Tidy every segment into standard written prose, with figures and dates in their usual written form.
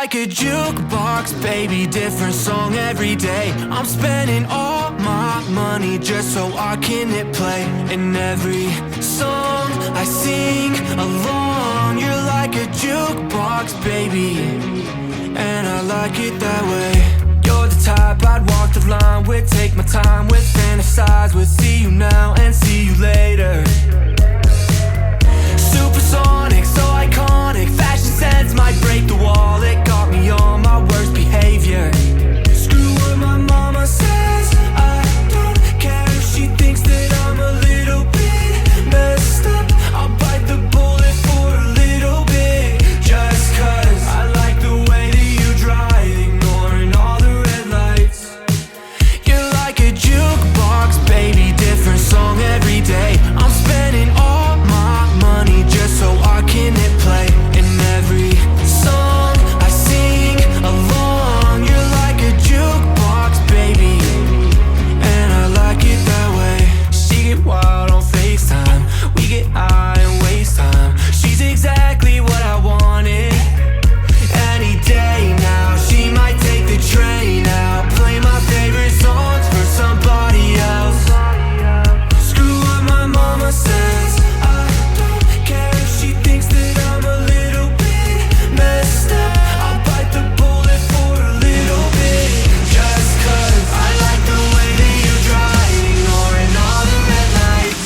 like a jukebox, baby, different song every day. I'm spending all my money just so I can hit play. And every song I sing along, you're like a jukebox, baby, and I like it that way. You're the type I'd walk the line with, take my time with, fantasize with, see you now and see you later. Supersonic, so iconic, fashion sense might break the wall. It got me on my worst behavior. Screw what my mama says, I don't care if she thinks that I'm a little bit messed up. I'll bite the bullet for a little bit, just cause I like the way that you drive, ignoring all the red lights. You're like a jukebox, baby, different song every day. I'm spending all my money just so I can hit play. In every song I sing along, you're like a jukebox, baby, and I like it that way. She get wild on FaceTime, we get high and waste time. She's exactly what I wanted. Any day now, she might take the train out, play my favorite songs for somebody else. Screw what my mama says, I don't care if she thinks that I'm a little bit messed up. I'll bite the bullet for a little bit, just cause I like the way that you drive, ignoring all the red lights.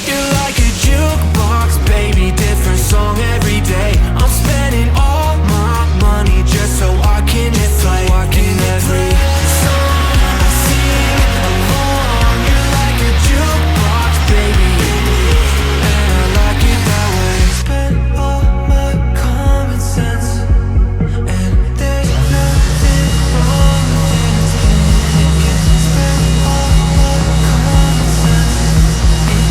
You're like a jukebox, baby, different song every day. I'm spending all my money just so I can hit play. In every song I sing along, you're like a jukebox, baby, and I like it that way. Spend all my common sense, and there's nothing wrong with it. Spend all my common sense in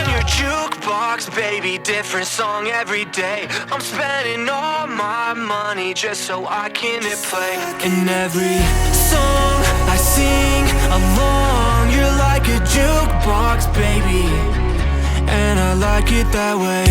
your jukebox, baby, different song every day. I'm spending all my money just so I can hit play. In every song I sing along, you're like a jukebox, baby, and I like it that way.